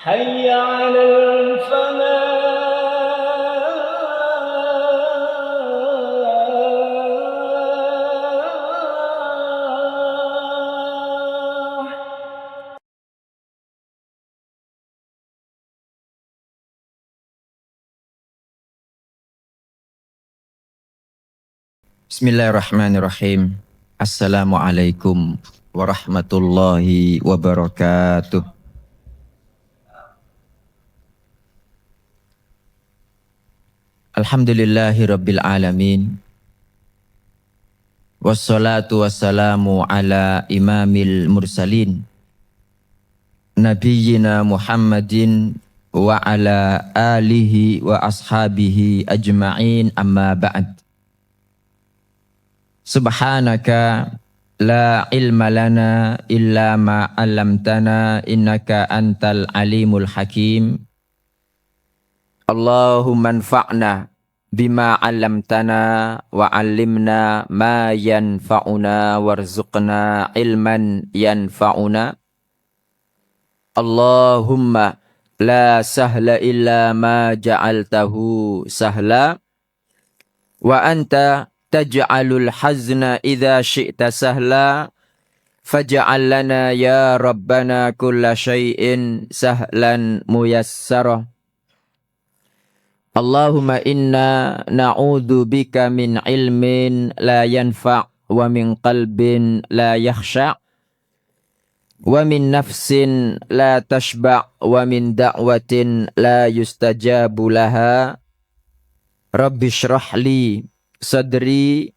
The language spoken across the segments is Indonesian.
حي على الفلاح. Bismillahirrahmanirrahim. Assalamualaikum warahmatullahi wabarakatuh. Alhamdulillahi rabbil alamin. Wassalatu wassalamu ala imamil mursalin. Nabiyyina Muhammadin wa ala alihi wa ashabihi ajma'in amma ba'd. Subhanaka la ilma lana illa ma 'allamtana innaka antal alimul hakim. Allahumma anfa'na bima 'allamtana wa 'allimna ma yanfa'una warzuqna ilman yanfa'una. Allahumma la sahla illa ma ja'altahu sahla wa anta taj'alul hazna idza syi'ta sahla faj'al lana ya rabbana kulla syai'in sahlan muyassara. Allahumma inna na'udzu bika min ilmin la yanfa' wa min qalbin la yakhsha' wa min nafsin la tashba' wa min da'watin la yustajabu laha. Rabbi shrah li sadri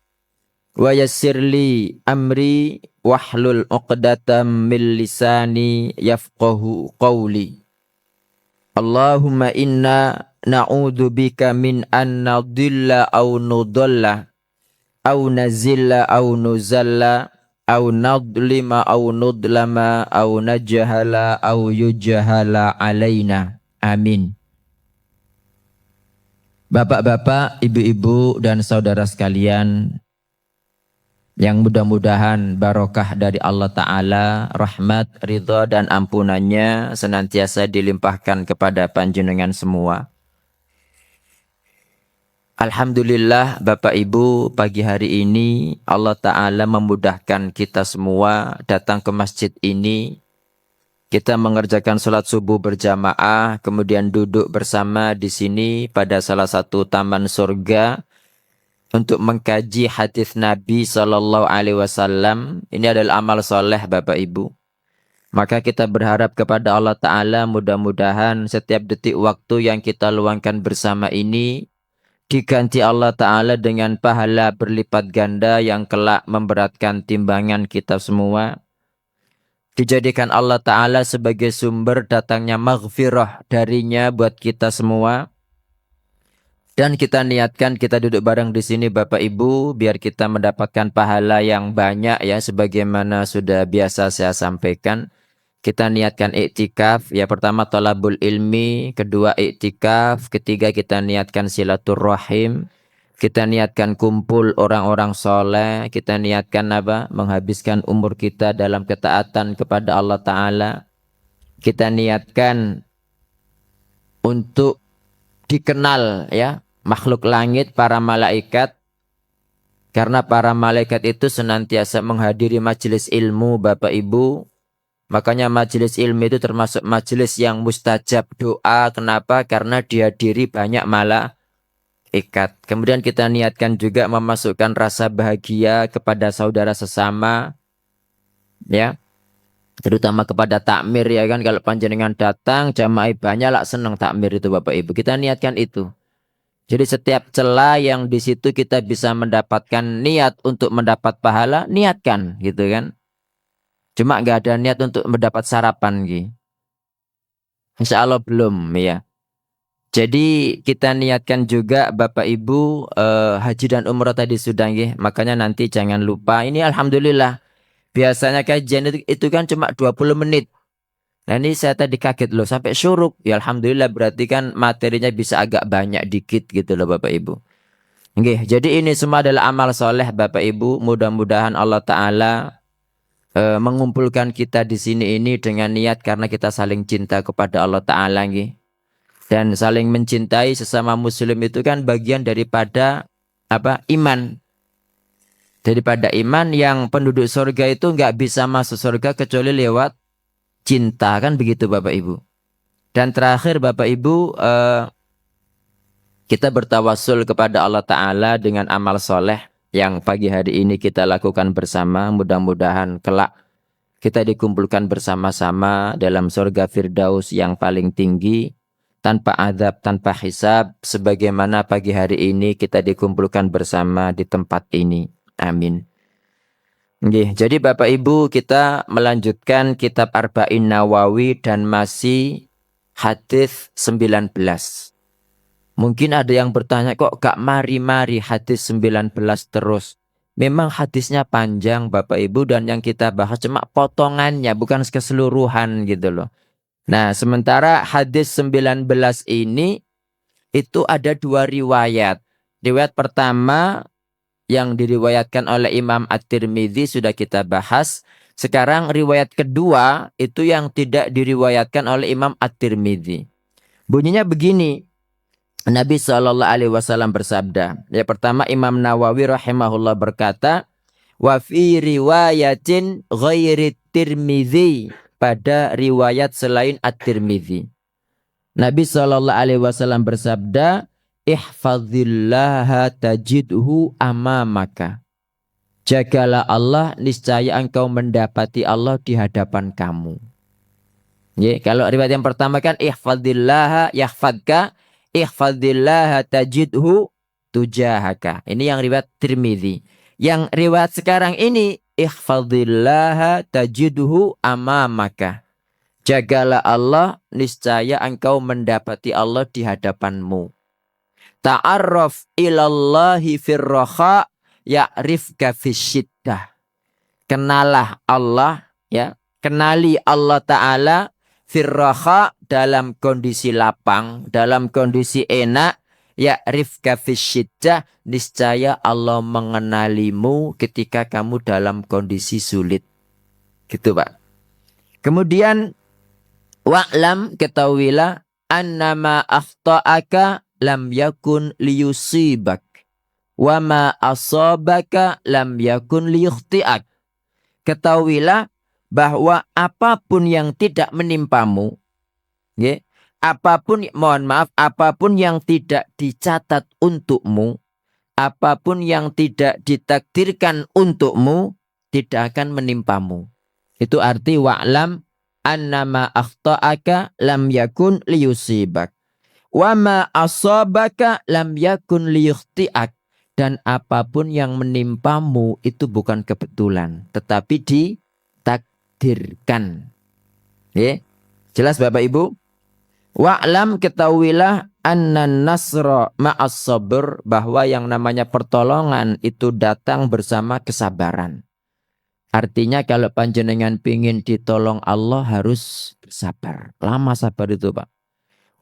wa yassirli amri wahlul 'uqdatam min lisani yafqahu qawli. Allahumma inna na'udzu bika min an nadilla aw nudalla aw nazilla aw nuzalla aw nadlima aw nudlama aw najhala aw yujhala alaina. Amin. Bapak-bapak, ibu-ibu, dan saudara sekalian, yang mudah-mudahan barokah dari Allah Ta'ala, rahmat, ridha, dan ampunannya senantiasa dilimpahkan kepada panjenengan semua. Alhamdulillah Bapak Ibu, pagi hari ini Allah Ta'ala memudahkan kita semua datang ke masjid ini. Kita mengerjakan sholat subuh berjamaah, kemudian duduk bersama di sini pada salah satu taman surga untuk mengkaji hadis Nabi Sallallahu Alaihi Wasallam. Ini adalah amal soleh Bapak Ibu. Maka kita berharap kepada Allah Ta'ala mudah-mudahan setiap detik waktu yang kita luangkan bersama ini diganti Allah Ta'ala dengan pahala berlipat ganda yang kelak memberatkan timbangan kita semua. Dijadikan Allah Ta'ala sebagai sumber datangnya maghfirah darinya buat kita semua. Dan kita niatkan kita duduk bareng di sini Bapak Ibu biar kita mendapatkan pahala yang banyak ya, sebagaimana sudah biasa saya sampaikan. Kita niatkan iktikaf, ya pertama thalabul ilmi, kedua iktikaf, ketiga kita niatkan silaturrahim, kita niatkan kumpul orang-orang soleh, kita niatkan apa? Menghabiskan umur kita dalam ketaatan kepada Allah Ta'ala. Kita niatkan untuk dikenal ya makhluk langit, para malaikat. Karena para malaikat itu senantiasa menghadiri majelis ilmu Bapak Ibu. Makanya majelis ilmu itu termasuk majelis yang mustajab doa. Kenapa? Karena dihadiri banyak malaikat. Kemudian kita niatkan juga memasukkan rasa bahagia kepada saudara sesama. Ya. Terutama kepada takmir ya kan. Kalau panjenengan datang jamaah banyak lah senang takmir itu Bapak Ibu. Kita niatkan itu. Jadi setiap celah yang di situ kita bisa mendapatkan niat untuk mendapat pahala, niatkan gitu kan. Cuma nggak ada niat untuk mendapat sarapan gitu. Insya Allah belum ya. Jadi kita niatkan juga Bapak Ibu haji dan umrah tadi sudah nggih. Makanya nanti jangan lupa. Ini alhamdulillah. Biasanya kajian itu kan cuma 20 menit. Nah ini saya tadi kaget loh sampai syuruk. Ya alhamdulillah berarti kan materinya bisa agak banyak dikit gitu loh Bapak Ibu. Nggih, jadi ini semua adalah amal soleh Bapak Ibu. Mudah-mudahan Allah Ta'ala mengumpulkan kita di sini ini dengan niat karena kita saling cinta kepada Allah Ta'ala nggih. Dan saling mencintai sesama muslim itu kan bagian daripada iman. Daripada iman yang penduduk surga itu nggak bisa masuk surga kecuali lewat cinta, kan begitu Bapak Ibu. Dan terakhir Bapak Ibu, kita bertawassul kepada Allah Ta'ala dengan amal soleh yang pagi hari ini kita lakukan bersama. Mudah-mudahan kelak kita dikumpulkan bersama-sama dalam surga Firdaus yang paling tinggi, tanpa azab, tanpa hisab, sebagaimana pagi hari ini kita dikumpulkan bersama di tempat ini. Amin. Jadi Bapak Ibu, kita melanjutkan kitab Arba'in Nawawi dan masih hadis 19. Mungkin ada yang bertanya, kok gak mari-mari hadis 19 terus? Memang hadisnya panjang Bapak Ibu, dan yang kita bahas cuma potongannya, bukan keseluruhan gitu loh. Nah, sementara hadis 19 ini itu ada 2 riwayat. Riwayat pertama yang diriwayatkan oleh Imam At-Tirmidzi sudah kita bahas. Sekarang riwayat kedua itu yang tidak diriwayatkan oleh Imam At-Tirmidzi. Bunyinya begini. Nabi SAW bersabda. Yang pertama Imam Nawawi rahimahullah berkata, wa fi riwayatin ghairi Tirmidzi, pada riwayat selain At-Tirmidzi. Nabi SAW bersabda, ihfazillaha tajidhu amamaka. Jagalah Allah, niscaya engkau mendapati Allah di hadapan kamu. Kalau riwayat yang pertama kan ihfazillaha yahfadka, ihfazillaha tajidhu tujahaka. Ini yang riwayat Tirmidzi. Yang riwayat sekarang ini ihfazillaha tajidhu amamaka. Jagalah Allah, niscaya engkau mendapati Allah di hadapanmu. Ta'arraf ilallahi firraha ya'rifka fisyiddah. Kenalah Allah, ya. Kenali Allah Ta'ala firraha, dalam kondisi lapang, dalam kondisi enak. Ya'rifka fisyiddah, niscaya Allah mengenalimu ketika kamu dalam kondisi sulit. Gitu Pak. Kemudian wa'lam, ketahuilah, annama akhta'aka lam yakun liyusibak, wa ma asabaka lam yakun liyukhti'ak. Ketahuilah bahwa apapun yang tidak menimpamu, apapun yang tidak dicatat untukmu, apapun yang tidak ditakdirkan untukmu, tidak akan menimpamu. Itu arti wa'lam annama akhta'aka lam yakun liyusibak, wa ma asabaka lam yakun liyukhti'ak. Dan apapun yang menimpamu itu bukan kebetulan, tetapi ditakdirkan. Jelas Bapak Ibu? Wa'lam, ketahuilah, annan nasra ma'as sabr, bahwa yang namanya pertolongan itu datang bersama kesabaran. Artinya kalau panjenengan pingin ditolong Allah harus bersabar. Lama sabar itu Pak.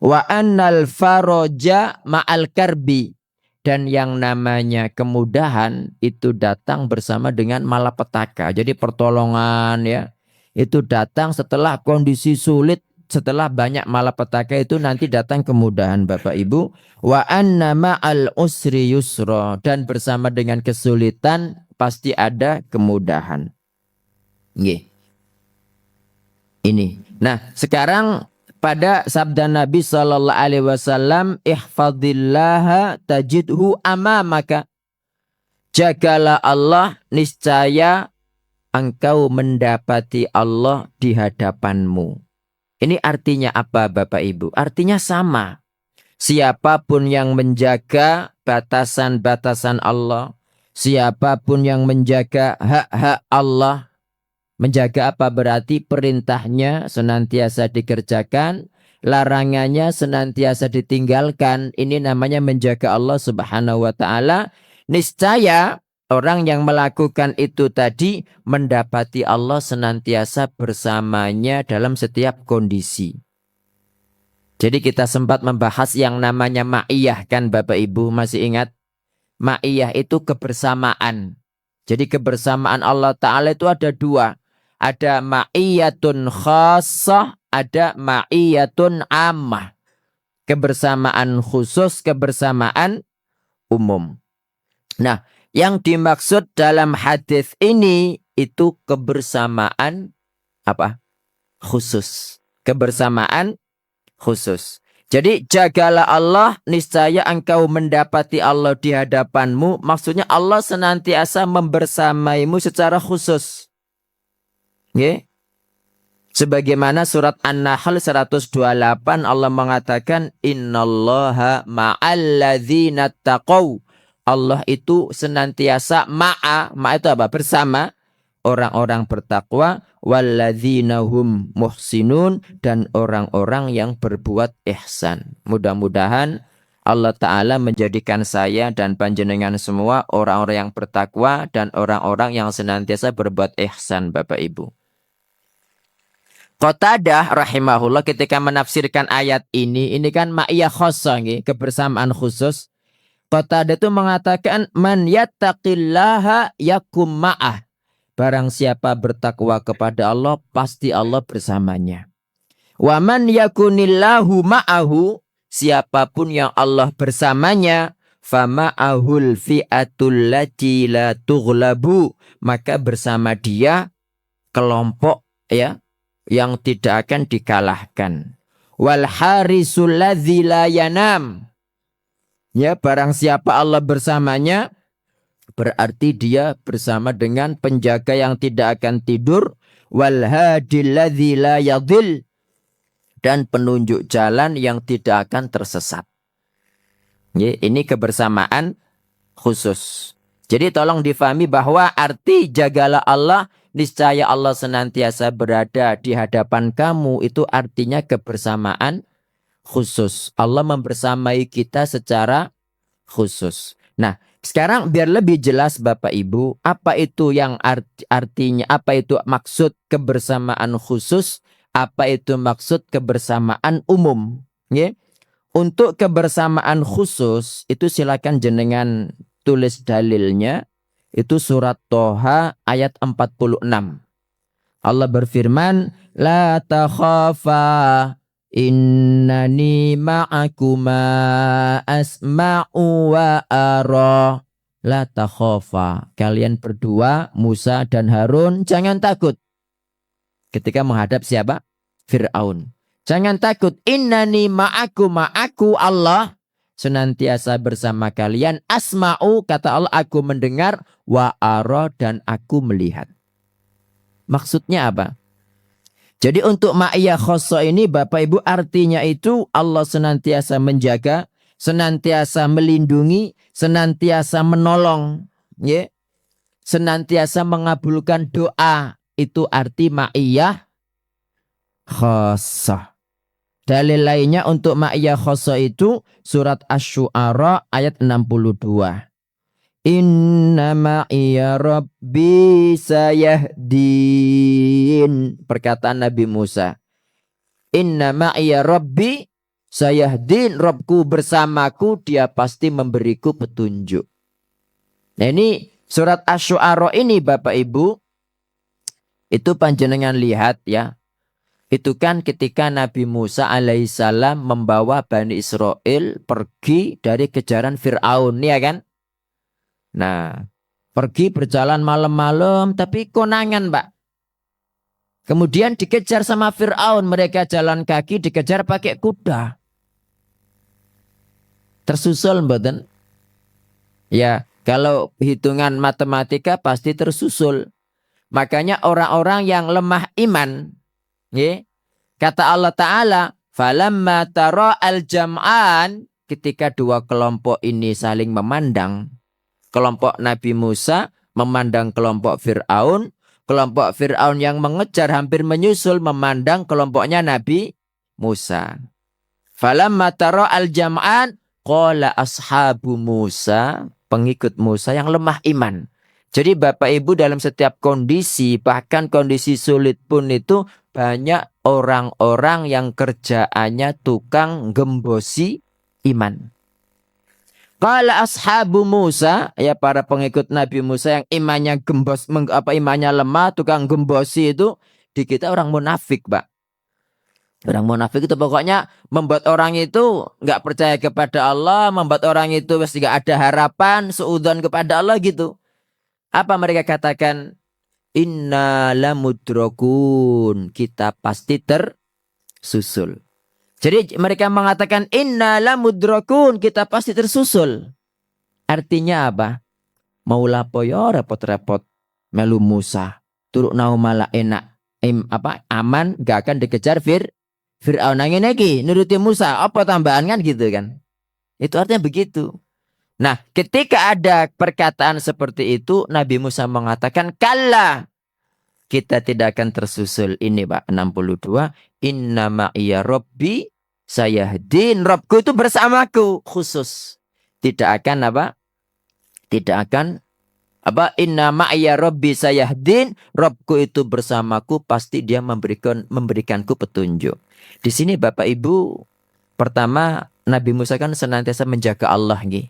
Wa annal faraja ma'al karbi, dan yang namanya kemudahan itu datang bersama dengan malapetaka. Jadi pertolongan ya itu datang setelah kondisi sulit, setelah banyak malapetaka itu nanti datang kemudahan Bapak Ibu. Wa anna ma'al usri yusra, dan bersama dengan kesulitan pasti ada kemudahan. Ini. Nah, sekarang pada sabda Nabi SAW, ihfadillaha tajidhu amamaka. Jagalah Allah, niscaya engkau mendapati Allah di hadapanmu. Ini artinya apa Bapak Ibu? Artinya sama. Siapapun yang menjaga batasan-batasan Allah, siapapun yang menjaga hak-hak Allah, menjaga apa berarti perintahnya senantiasa dikerjakan, larangannya senantiasa ditinggalkan. Ini namanya menjaga Allah Subhanahu wa Ta'ala. Niscaya orang yang melakukan itu tadi mendapati Allah senantiasa bersamanya dalam setiap kondisi. Jadi kita sempat membahas yang namanya ma'iyah kan Bapak Ibu, masih ingat? Ma'iyah itu kebersamaan. Jadi kebersamaan Allah Ta'ala itu ada 2. ada ma'iyatun khassah, ada ma'iyatun ammah. Kebersamaan khusus, kebersamaan umum. Nah, yang dimaksud dalam hadis ini itu kebersamaan apa? Khusus. Kebersamaan khusus. Jadi jagalah Allah, niscaya engkau mendapati Allah di hadapanmu. Maksudnya Allah senantiasa membersamaimu secara khusus. Okay? Sebagaimana surat An-Nahl 128 Allah mengatakan innallaha ma'alladzina taqaw. Allah itu senantiasa ma'a itu apa? Bersama orang-orang bertakwa, walladzina hum muhsinun, dan orang-orang yang berbuat ihsan. Mudah-mudahan Allah Ta'ala menjadikan saya dan panjenengan semua orang-orang yang bertakwa dan orang-orang yang senantiasa berbuat ihsan, Bapak Ibu. Qatadah rahimahullah ketika menafsirkan ayat ini kan ma'iyah khossah, kebersamaan khusus. Qatadah itu mengatakan man yattaqillaha yakum ma'ah. Barang siapa bertakwa kepada Allah, pasti Allah bersamanya. Wa man yakunillahu ma'ahu, siapapun yang Allah bersamanya, fama'ahul fi'atul lati la tughlabu, maka bersama dia kelompok yang tidak akan dikalahkan. Wal harisul ladzi la yanam. Ya, barang siapa Allah bersamanya, berarti dia bersama dengan penjaga yang tidak akan tidur. Wal hadil ladzi la yadhil, dan penunjuk jalan yang tidak akan tersesat. Ya, ini kebersamaan khusus. Jadi tolong difahami bahwa arti jagalah Allah, niscaya Allah senantiasa berada di hadapan kamu, itu artinya kebersamaan khusus. Allah membersamai kita secara khusus. Nah, sekarang biar lebih jelas Bapak Ibu, apa itu yang artinya, apa itu maksud kebersamaan khusus, apa itu maksud kebersamaan umum. Ya? Untuk kebersamaan khusus, itu silakan jenengan tulis dalilnya. Itu surat Toha ayat 46. Allah berfirman, la takhafa innani ma'akuma asma'u wa ara. La takhafa, kalian berdua Musa dan Harun jangan takut ketika menghadap siapa? Fir'aun. Jangan takut, innani ma'akuma, aku Allah senantiasa bersama kalian. Asma'u, kata Allah, aku mendengar, wa ara, dan aku melihat. Maksudnya apa? Jadi untuk ma'iyah khossah ini Bapak Ibu artinya itu Allah senantiasa menjaga, senantiasa melindungi, senantiasa menolong, ya, senantiasa mengabulkan doa. Itu arti ma'iyah khossah. Dalil lainnya untuk ma'iyah khossah itu surat Asy-Syu'ara ayat 62. Inna ma'iya rabbi sayahdin. Perkataan Nabi Musa. Inna ma'iya rabbi sayahdin. Rabbku bersamaku, dia pasti memberiku petunjuk. Nah ini surat Asy-Syu'ara ini Bapak Ibu, itu panjenengan lihat ya. Itu kan ketika Nabi Musa alaihissalam membawa Bani Israel pergi dari kejaran Fir'aun, ya kan? Nah, pergi berjalan malam-malam tapi konangan, Pak. Kemudian dikejar sama Fir'aun, mereka jalan kaki, dikejar pakai kuda. Tersusul mboten? Ya, kalau hitungan matematika pasti tersusul. Makanya orang-orang yang lemah iman, ya, kata Allah Ta'ala, falamma tara al-jam'an, ketika dua kelompok ini saling memandang, kelompok Nabi Musa memandang kelompok Fir'aun yang mengejar hampir menyusul memandang kelompoknya Nabi Musa. Falamma tara al-jam'an, qala ashabu Musa, pengikut Musa yang lemah iman. Jadi Bapak Ibu dalam setiap kondisi, bahkan kondisi sulit pun itu banyak orang-orang yang kerjaannya tukang gembosi iman. Qala ashabu Musa, ya para pengikut Nabi Musa yang imannya gembos, imannya lemah, tukang gembosi itu, di kita orang munafik, Pak. Orang munafik itu pokoknya membuat orang itu nggak percaya kepada Allah, membuat orang itu nggak ada harapan, suudzon kepada Allah gitu. Apa mereka katakan? Inna lamudrakun, kita pasti tersusul. Jadi mereka mengatakan inna lamudrakun, kita pasti tersusul. Artinya apa? Mau lapo yo repot-repot melu Musa. Turuk nau malah enak. Aman gak akan dikejar Fir'aun nangin lagi nuruti Musa. Apa tambahan kan gitu kan? Itu artinya begitu. Nah, ketika ada perkataan seperti itu, Nabi Musa mengatakan kalla, kita tidak akan tersusul. Ini Pak 62. Inna ma'iya rabbi sayahdin. Rabbku itu bersamaku khusus. Tidak akan apa? Tidak akan apa? Inna ma'iya rabbi sayahdin. Rabbku itu bersamaku, pasti dia memberikanku petunjuk. Di sini Bapak Ibu, pertama Nabi Musa kan senantiasa menjaga Allah nggih.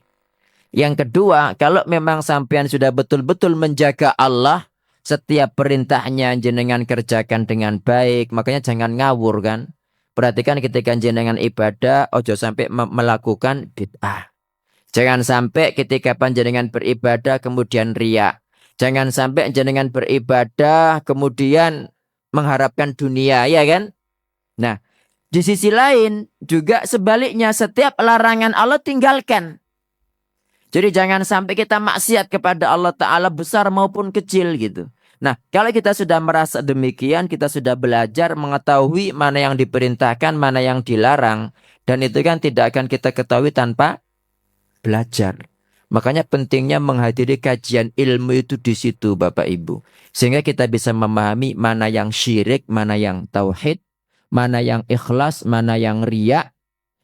Yang kedua, kalau memang sampean sudah betul-betul menjaga Allah, setiap perintahnya jenengan kerjakan dengan baik, makanya jangan ngawur kan. Perhatikan ketika jenengan ibadah, ojo sampai melakukan bid'ah. Jangan sampai ketika panjenengan beribadah kemudian riya. Jangan sampai jenengan beribadah kemudian mengharapkan dunia, ya kan? Nah, di sisi lain juga sebaliknya, setiap larangan Allah tinggalkan. Jadi jangan sampai kita maksiat kepada Allah Ta'ala besar maupun kecil gitu. Nah, kalau kita sudah merasa demikian, kita sudah belajar mengetahui mana yang diperintahkan, mana yang dilarang. Dan itu kan tidak akan kita ketahui tanpa belajar. Makanya pentingnya menghadiri kajian ilmu itu di situ Bapak Ibu. Sehingga kita bisa memahami mana yang syirik, mana yang tauhid, mana yang ikhlas, mana yang riya,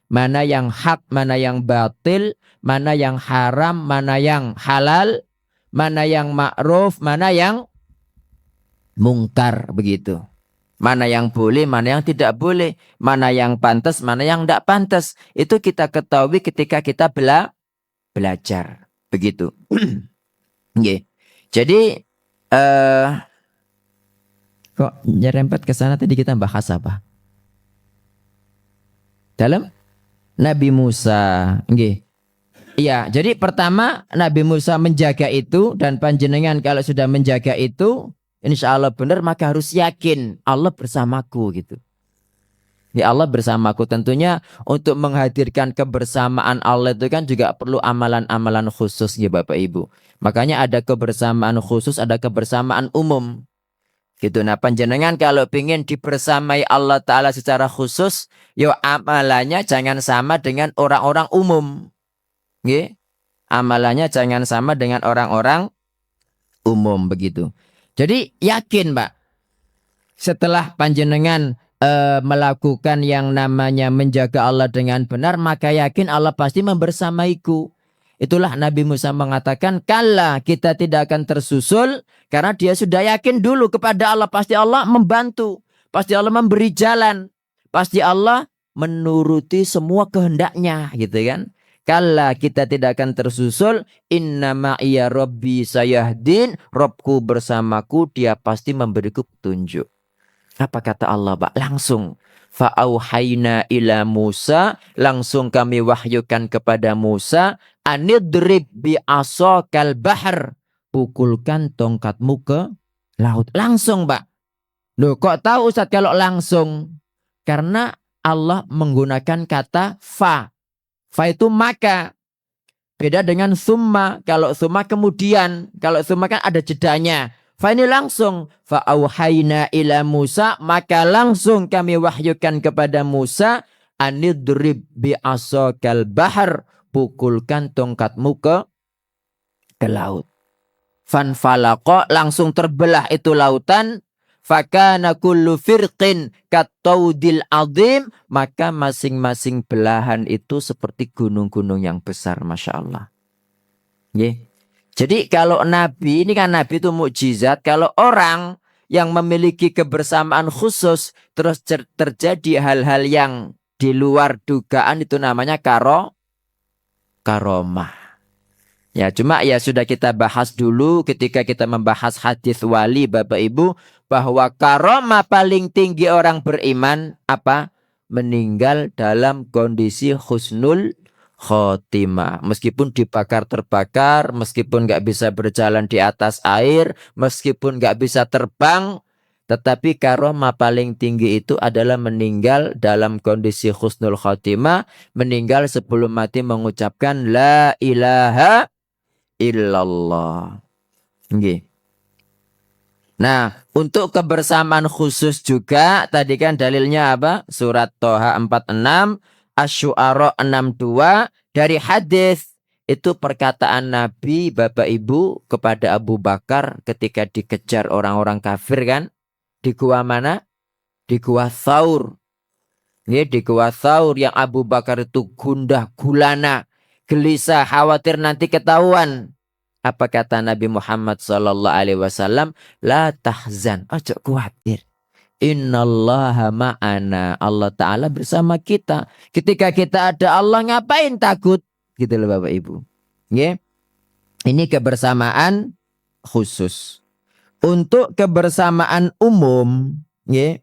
mana yang hak, mana yang batil, mana yang haram, mana yang halal, mana yang ma'ruf, mana yang mungkar, begitu. Mana yang boleh, mana yang tidak boleh, mana yang pantas, mana yang tidak pantas. Itu kita ketahui ketika kita belajar, begitu. Okay. Jadi kok nyerempet ke sana tadi kita bahas apa? Dalam Nabi Musa, nggih. Iya, jadi pertama Nabi Musa menjaga itu, dan panjenengan kalau sudah menjaga itu, insya Allah benar, maka harus yakin Allah bersamaku gitu. Ya Allah bersamaku. Tentunya untuk menghadirkan kebersamaan Allah itu kan juga perlu amalan-amalan khusus ya Bapak Ibu. Makanya ada kebersamaan khusus, ada kebersamaan umum. Gitu. Nah, panjenengan kalau ingin dibersamai Allah Ta'ala secara khusus, yo amalannya jangan sama dengan orang-orang umum. Nggih? Amalannya jangan sama dengan orang-orang umum, begitu. Jadi yakin Pak, setelah panjenengan melakukan yang namanya menjaga Allah dengan benar, maka yakin Allah pasti membersamaiku. Itulah Nabi Musa mengatakan, kala kita tidak akan tersusul, karena dia sudah yakin dulu kepada Allah. Pasti Allah membantu, pasti Allah memberi jalan, pasti Allah menuruti semua kehendaknya, gitu kan. Kala kita tidak akan tersusul, inna ma'iya rabbi sayahdin, Robku bersamaku, dia pasti memberiku petunjuk. Apa kata Allah Pak? Langsung. Fa'auhayna ila Musa, langsung kami wahyukan kepada Musa, anidrib bi'asokal bahar, pukulkan tongkatmu ke laut. Langsung Pak. Loh kok tahu Ustaz kalau langsung? Karena Allah menggunakan kata fa. Fa itu maka. Beda dengan summa. Kalau summa kemudian. Kalau summa kan ada jedanya. Fa ini langsung. Fa auhayna ila Musa, maka langsung kami wahyukan kepada Musa, anidrib bi'asokal bahar, pukulkan tongkatmu ke laut. Fanfalaqa, langsung terbelah itu lautan. Fakana kullu firqin kataudil azim, maka masing-masing belahan itu seperti gunung-gunung yang besar, Masya Allah. Yeah. Jadi kalau Nabi, ini kan Nabi itu mukjizat. Kalau orang yang memiliki kebersamaan khusus, terus terjadi hal-hal yang di luar dugaan, itu namanya karomah. Ya, cuma ya sudah kita bahas dulu ketika kita membahas hadis wali Bapak Ibu bahwa karomah paling tinggi orang beriman apa? Meninggal dalam kondisi husnul khotimah. Meskipun dibakar terbakar, meskipun nggak bisa berjalan di atas air, meskipun nggak bisa terbang, tetapi karomah paling tinggi itu adalah meninggal dalam kondisi husnul khotimah, meninggal sebelum mati mengucapkan la ilaha illallah. Nggih. Nah, untuk kebersamaan khusus juga tadi kan dalilnya apa? Surat Toha 46, Asy-Syu'ara 62 dari hadis itu perkataan Nabi Bapak Ibu kepada Abu Bakar ketika dikejar orang-orang kafir kan di gua mana? Di gua Tsaur. Nggih, di gua Tsaur yang Abu Bakar itu gundah gulana, gelisah, khawatir nanti ketahuan. Apa kata Nabi Muhammad sallallahu alaihi wasallam? La tahzan, ojo khawatir. Innallaha ma'ana. Allah Ta'ala bersama kita. Ketika kita ada Allah, ngapain takut? Gitu loh Bapak Ibu. Nggih. Ini kebersamaan khusus. Untuk kebersamaan umum, nggih.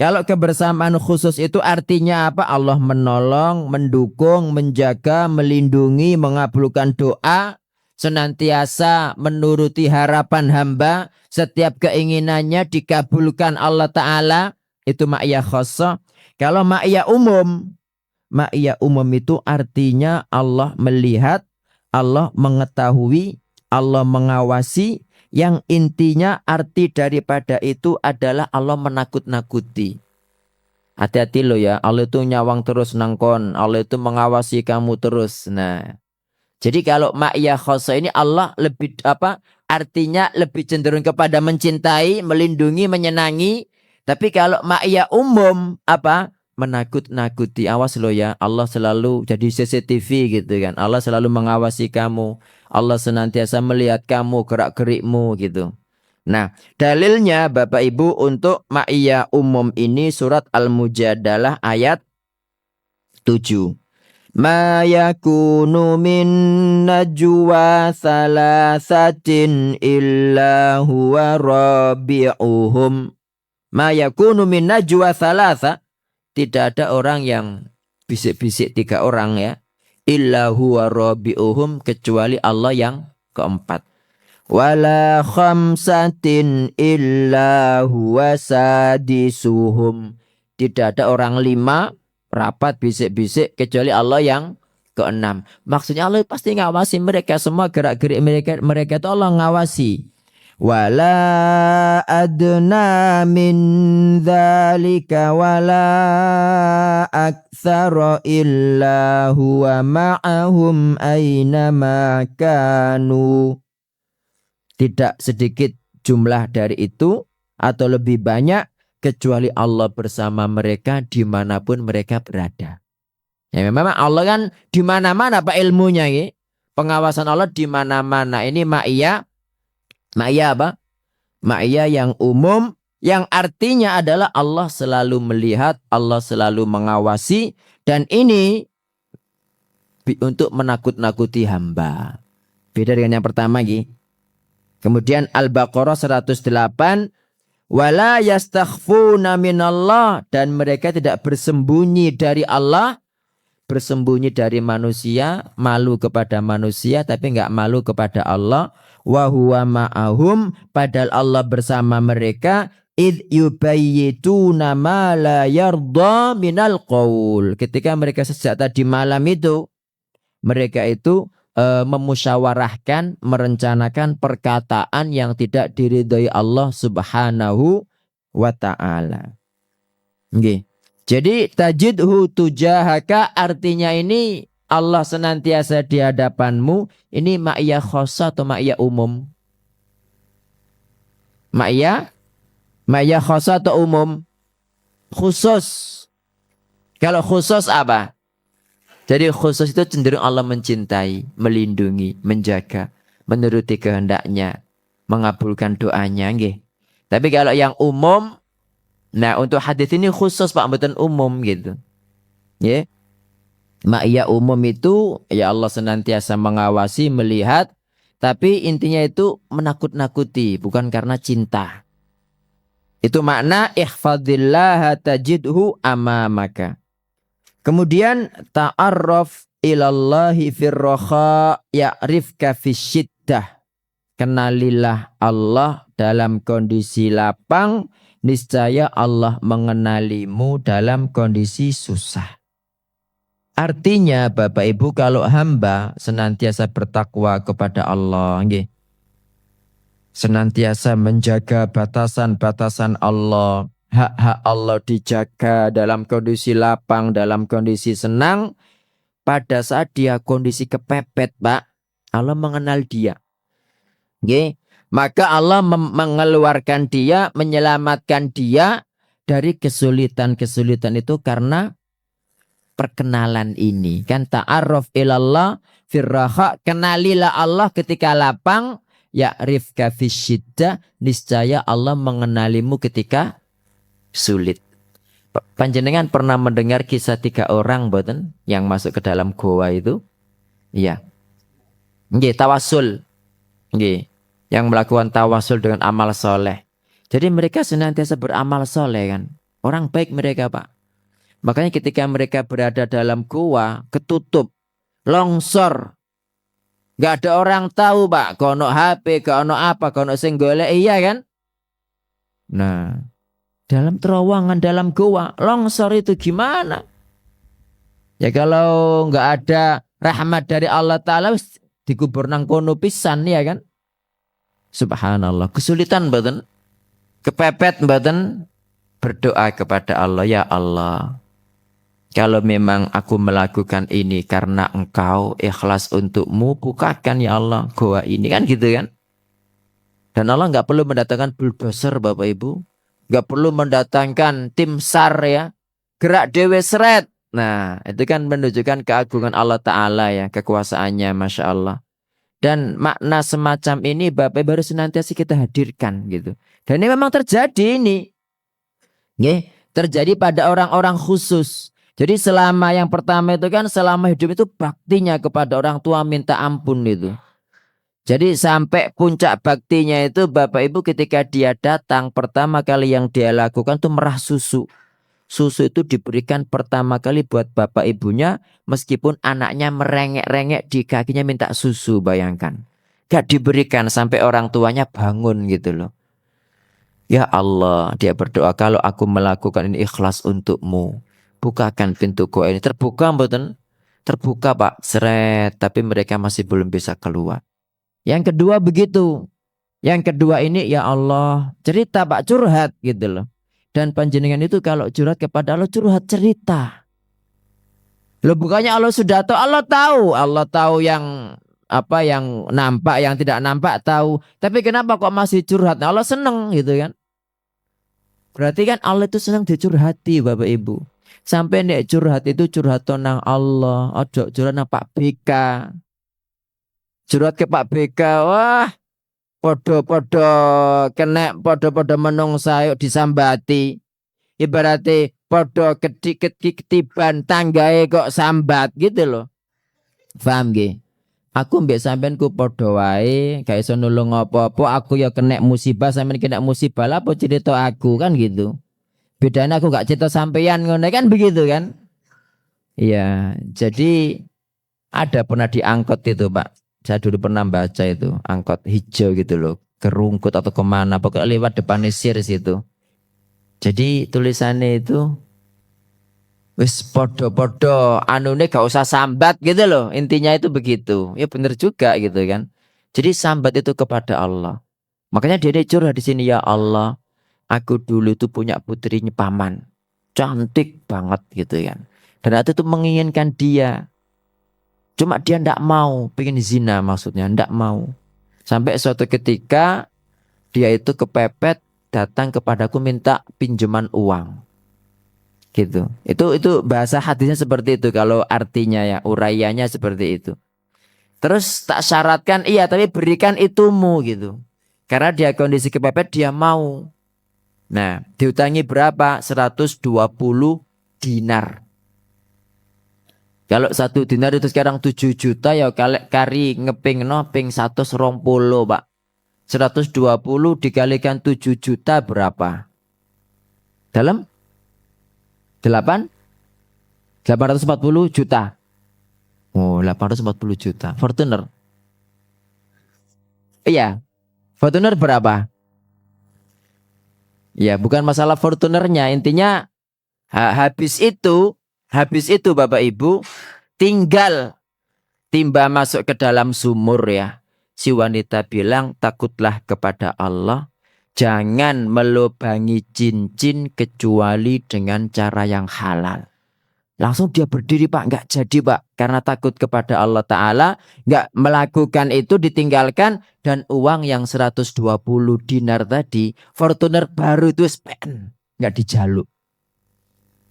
Kalau kebersamaan khusus itu artinya apa? Allah menolong, mendukung, menjaga, melindungi, mengabulkan doa, senantiasa menuruti harapan hamba, setiap keinginannya dikabulkan Allah Ta'ala, itu ma'iyah khossah. Kalau ma'iyah umum itu artinya Allah melihat, Allah mengetahui, Allah mengawasi, yang intinya arti daripada itu adalah Allah menakut-nakuti. Hati-hati loh ya, Allah itu nyawang terus nangkon, Allah itu mengawasi kamu terus. Nah, jadi kalau ma'iyah khossah ini Allah lebih apa? Artinya lebih cenderung kepada mencintai, melindungi, menyenangi. Tapi kalau ma'iyah umum apa? Menakut-nakuti. Awas loh ya, Allah selalu jadi CCTV gitu kan. Allah selalu mengawasi kamu. Allah senantiasa melihat kamu, gerak-gerikmu gitu. Nah, dalilnya Bapak Ibu untuk ma'iyah umum ini surat Al-Mujadalah ayat 7. Ma yakunu min najwa salasatin illa huwa rabi'uhum. Ma yakunu min najwa salasa. Tidak ada orang yang bisik-bisik 3 orang ya. Illa huwa rabi'uhum, kecuali Allah yang keempat. Wala khamsatin illa huwa sadisuhum. Tidak ada orang 5 rapat bisik-bisik kecuali Allah yang ke-6. Maksudnya Allah pasti ngawasi mereka semua, gerak-gerik mereka itu Allah ngawasi. Wala adna min dzalika wala aktsara illa huwa ma'ahum aina ma kanu. Tidak sedikit jumlah dari itu atau lebih banyak kecuali Allah bersama mereka dimanapun mereka berada. Ya memang Allah kan di mana-mana Pak ilmunya ya. Pengawasan Allah di mana-mana. Ini ma'iyah apa? Ma'iyah yang umum, yang artinya adalah Allah selalu melihat, Allah selalu mengawasi, dan ini untuk menakut-nakuti hamba. Beda dengan yang pertama gitu. Kemudian Al-Baqarah 108, wala yastakhfuna minallah, dan mereka tidak bersembunyi dari Allah, bersembunyi dari manusia, malu kepada manusia tapi enggak malu kepada Allah. Wa huwa ma'ahum, padahal Allah bersama mereka. Id yubayyituna ma la yarda minal qaul. Ketika mereka sejak tadi malam itu, mereka itu memusyawarahkan, merencanakan perkataan yang tidak diridhoi Allah Subhanahu wa ta'ala. Okay. Jadi tajidhu tujahaka artinya ini Allah senantiasa di hadapanmu. Ini ma'iyah khossah atau ma'iyah umum? Ma'iyah khossah atau umum? Khusus. Kalau khusus apa? Jadi khusus itu cenderung Allah mencintai, melindungi, menjaga, menuruti kehendaknya, mengabulkan doanya. Nggih. Tapi kalau yang umum, nah untuk hadis ini khusus Pak, mboten umum gitu. Ya. Ma'iyah umum itu ya Allah senantiasa mengawasi, melihat, tapi intinya itu menakut-nakuti, bukan karena cinta. Itu makna ihfadillah tajidhu amamaka. Kemudian ta'arraf ilallahi firroha ya'rifka fisyiddah. Kenalilah Allah dalam kondisi lapang, niscaya Allah mengenalimu dalam kondisi susah. Artinya Bapak Ibu, kalau hamba senantiasa bertakwa kepada Allah, senantiasa menjaga batasan-batasan Allah, hak-hak Allah dijaga dalam kondisi lapang, dalam kondisi senang, pada saat dia kondisi kepepet, Pak, Allah mengenal dia. Maka Allah mengeluarkan dia, menyelamatkan dia dari kesulitan-kesulitan itu karena perkenalan ini. Kan ta'arruf ilallah firraha, kenalilah Allah ketika lapang, ya'rifka fisyiddah, niscaya Allah mengenalimu ketika sulit. Panjenengan pernah mendengar kisah 3 orang boten yang masuk ke dalam goa itu? Iya. Nggih, tawasul. Nggih, yang melakukan tawasul dengan amal soleh. Jadi mereka senantiasa beramal soleh kan. Orang baik mereka, Pak. Makanya ketika mereka berada dalam goa, ketutup, longsor, nggak ada orang tahu, Pak. Kono HP, kono apa, kono sing golek, iya kan? Nah, dalam terowongan, dalam goa, longsor itu gimana? Ya kalau nggak ada rahmat dari Allah Ta'ala, dikubur nang kono pisan, ya kan? Subhanallah, kesulitan mboten, kepepet mboten, berdoa kepada Allah, ya Allah, kalau memang aku melakukan ini karena Engkau, ikhlas untukmu, bukakan ya Allah goa ini, kan gitu kan? Dan Allah nggak perlu mendatangkan bulldozer Bapak Ibu, nggak perlu mendatangkan tim SAR ya, gerak dewe seret. Nah, itu kan menunjukkan keagungan Allah Ta'ala ya, kekuasaannya, Masya Allah. Dan makna semacam ini Bapak baru senantiasa kita hadirkan gitu. Dan ini memang terjadi ini. Terjadi pada orang-orang khusus. Jadi selama yang pertama itu kan selama hidup itu baktinya kepada orang tua minta ampun itu. Jadi sampai puncak baktinya itu Bapak Ibu ketika dia datang pertama kali yang dia lakukan itu merah susu. Susu itu diberikan pertama kali buat bapak ibunya meskipun anaknya merengek-rengek di kakinya minta susu, bayangkan. Gak diberikan sampai orang tuanya bangun gitu loh. Ya Allah, dia berdoa, kalau aku melakukan ini ikhlas untukmu, bukakan pintu goa ini. Terbuka mboten? Terbuka Pak, seret, tapi mereka masih belum bisa keluar. Yang kedua begitu. Yang kedua ini ya Allah, cerita Pak, curhat gitu loh. Dan panjenengan itu kalau curhat kepada Allah, curhat cerita. Loh bukannya Allah sudah tahu, Allah tahu yang apa, yang nampak, yang tidak nampak tahu. Tapi kenapa kok masih curhat? Allah seneng gitu kan. Berarti kan Allah itu senang dicurhati Bapak Ibu. Sampai nek curhat itu curhat nang Allah, ojo curhat nang Pak BK. Curhat ke Pak BK, wah podo-podo kena podo-podo menungsa yuk disambati. Ibaratnya podo ketiban tanggae kok sambat gitu loh. Paham nggih? Aku mbek sampean ku podo wae, gak iso nulung apa-apa, aku ya kena musibah, sampean kena musibah, lah apa cerita aku kan gitu. Bedanya aku gak cerita sampean ngono kan begitu kan? Iya, jadi ada pernah diangkut itu Pak. Saya dulu pernah baca itu, angkot hijau gitu loh, ke Rungkut atau kemana, pokoknya lewat depan Sir situ. Jadi tulisannya itu, wis podo-podo, anune gak usah sambat gitu loh, intinya itu begitu. Ya bener juga gitu kan. Jadi sambat itu kepada Allah. Makanya dia curhat di sini, ya Allah, aku dulu itu punya putrinya paman, cantik banget gitu kan. Dan aku tuh menginginkan dia. Cuma dia ndak mau, pengen zina maksudnya, ndak mau. Sampai suatu ketika dia itu kepepet, datang kepadaku minta pinjaman uang. Gitu. Itu bahasa hadisnya seperti itu kalau artinya ya, uraiannya seperti itu. Terus tak syaratkan, iya tapi berikan itumu gitu. Karena dia kondisi kepepet, dia mau. Nah, diutangi berapa? 120 dinar. Kalau 1 dinar itu sekarang 7 juta ya kari ngeping no ping 120 Pak. 120 dikalikan 7 juta berapa? Dalam 840 juta. Oh, 840 juta. Fortuner. Iya. Fortuner berapa? Ya, bukan masalah Fortunernya. Intinya habis itu Bapak Ibu tinggal timba masuk ke dalam sumur ya. Si wanita bilang, takutlah kepada Allah. Jangan melubangi cincin kecuali dengan cara yang halal. Langsung dia berdiri Pak, nggak jadi Pak. Karena takut kepada Allah Ta'ala, nggak melakukan itu ditinggalkan. Dan uang yang 120 dinar tadi, Fortuner baru itu spend. Nggak dijaluk.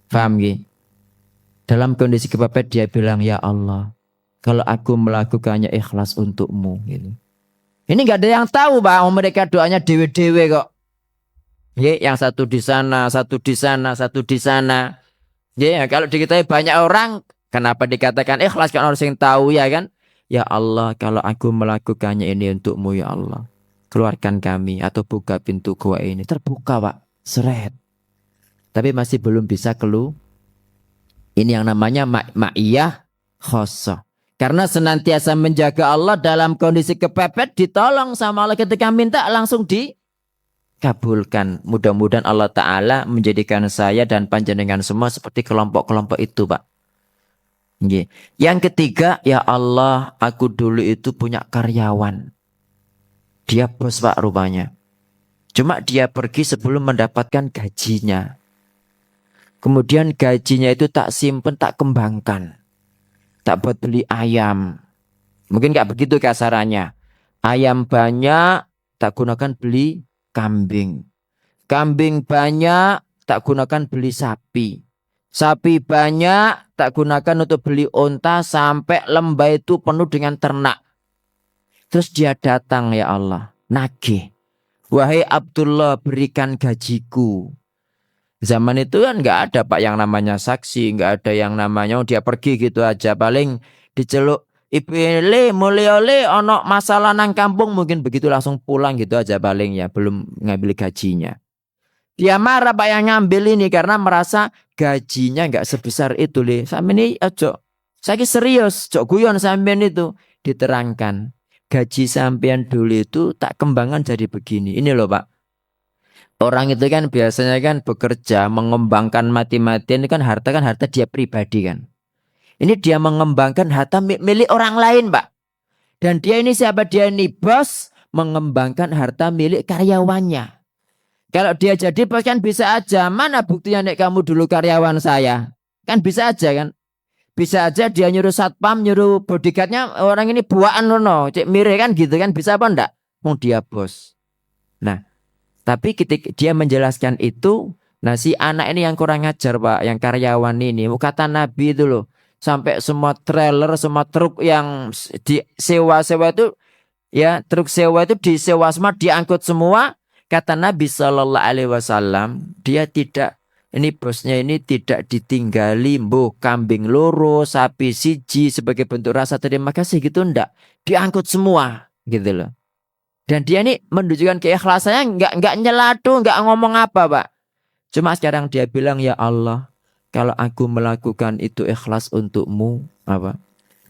Paham gak? Dalam kondisi kepepet dia bilang, ya Allah, kalau aku melakukannya ikhlas untukmu. Gitu. Ini nggak ada yang tahu Pak, mereka doanya dewe-dewe kok. Yang satu di sana, satu di sana, satu di sana. Kalau diketahui banyak orang, kenapa dikatakan ikhlas? Kan orang yang tahu ya kan? Ya Allah, kalau aku melakukannya ini untukmu ya Allah, keluarkan kami atau buka pintu gua ini. Terbuka Pak, seret. Tapi masih belum bisa keluar. Ini yang namanya ma'iyah khosoh. Karena senantiasa menjaga Allah dalam kondisi kepepet, ditolong sama Allah ketika minta langsung dikabulkan. Mudah-mudahan Allah Ta'ala menjadikan saya dan panjenengan semua seperti kelompok-kelompok itu Pak. Yang ketiga, ya Allah, aku dulu itu punya karyawan. Dia bos Pak rupanya. Cuma dia pergi sebelum mendapatkan gajinya. Kemudian gajinya itu tak simpen, tak kembangkan. Tak buat beli ayam. Mungkin gak begitu kasarannya. Ayam banyak, tak gunakan beli kambing. Kambing banyak, tak gunakan beli sapi. Sapi banyak, tak gunakan untuk beli unta sampai lembah itu penuh dengan ternak. Terus dia datang ya Allah, nagih. Wahai Abdullah, berikan gajiku. Zaman itu kan nggak ada Pak yang namanya saksi, nggak ada yang namanya dia pergi gitu aja. Paling diceluk, Ipele muliole ono masalah nang kampung, mungkin begitu langsung pulang gitu aja paling ya, belum ngambil gajinya. Dia marah Pak yang ngambil ini karena merasa gajinya nggak sebesar itu le. Sampai ini ojo, saya serius, cok guyon sampean itu. Diterangkan, gaji sampean dulu itu tak kembangan jadi begini. Ini loh Pak. Orang itu kan biasanya kan bekerja mengembangkan mati-matian, kan harta dia pribadi kan. Ini dia mengembangkan harta milik orang lain Pak. Dan dia ini siapa? Dia ini bos mengembangkan harta milik karyawannya. Kalau dia jadi bos kan bisa aja. Mana buktinya nek kamu dulu karyawan saya? Kan bisa aja kan. Bisa aja dia nyuruh satpam, nyuruh bodyguardnya orang ini buaan lono. Cek mirip kan gitu kan. Bisa apa enggak? Mau dia bos. Nah. Tapi ketika dia menjelaskan itu, nah si anak ini yang kurang ajar Pak, yang karyawan ini. Kata Nabi itu loh, sampai semua trailer, semua truk yang disewa-sewa itu, ya truk sewa itu disewa semua, diangkut semua. Kata Nabi Shallallahu Alaihi Wasallam, dia tidak, ini bosnya ini tidak ditinggali, kambing loro, sapi siji sebagai bentuk rasa terima kasih gitu, enggak. Diangkut semua, gitu loh. Dan dia ini menunjukkan keikhlasannya, enggak nyelatu, enggak ngomong apa Pak. Cuma sekarang dia bilang, ya Allah, kalau aku melakukan itu ikhlas untukmu, apa?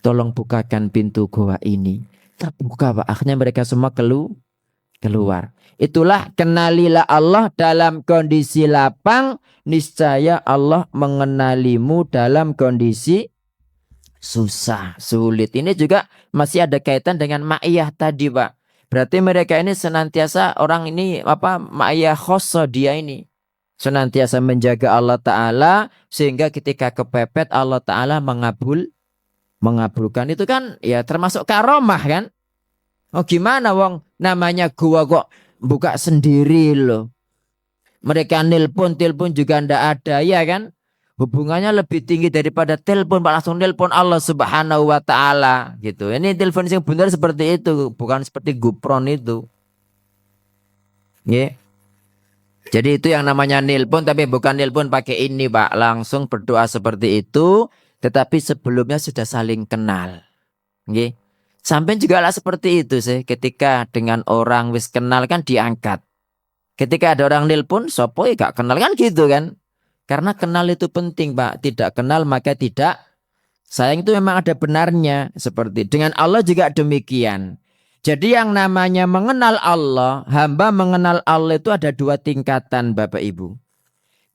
Tolong bukakan pintu goa ini. Terbuka Pak. Akhirnya mereka semua keluar. Itulah kenalilah Allah dalam kondisi lapang. Niscaya Allah mengenalimu dalam kondisi susah, sulit. Ini juga masih ada kaitan dengan ma'iyah tadi Pak. Berarti mereka ini senantiasa orang ini ma'iyah khosoh dia ini. Senantiasa menjaga Allah Ta'ala sehingga ketika kepepet Allah Ta'ala mengabulkan. Itu kan ya termasuk karomah kan. Oh gimana wong namanya gua kok buka sendiri loh. Mereka telepon juga ndak ada ya kan. Hubungannya lebih tinggi daripada telepon, Pak, langsung telepon Allah Subhanahu wa Ta'ala gitu. Ini telepon yang benar seperti itu, bukan seperti gupron itu. Yeah. Jadi itu yang namanya nelpon, tapi bukan nelpon pakai ini Pak, langsung berdoa seperti itu. tetapi sebelumnya sudah saling kenal. Nggih. Sampai juga lah seperti itu sih, ketika dengan orang wis kenal kan diangkat. Ketika ada orang nelpon, sopo gak kenal kan gitu kan. Karena kenal itu penting Pak, tidak kenal maka tidak sayang, itu memang ada benarnya. Seperti dengan Allah juga demikian. Jadi yang namanya mengenal Allah, hamba mengenal Allah itu ada 2 tingkatan Bapak Ibu.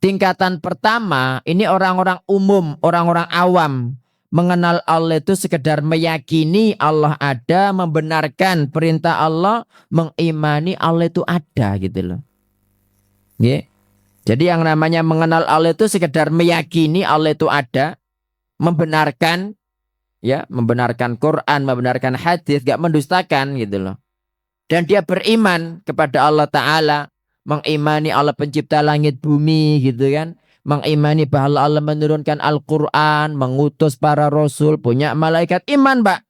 Tingkatan pertama, ini orang-orang umum, orang-orang awam. Mengenal Allah itu sekedar meyakini Allah ada, membenarkan perintah Allah, mengimani Allah itu ada gitu loh. Yeah. Jadi yang namanya mengenal Allah itu sekedar meyakini Allah itu ada, membenarkan, ya, membenarkan Quran, membenarkan hadis, gak mendustakan gitu loh. Dan dia beriman kepada Allah Ta'ala, mengimani Allah pencipta langit bumi gitu kan. Mengimani bahwa Allah menurunkan Al-Quran, mengutus para rasul, punya malaikat, iman Pak.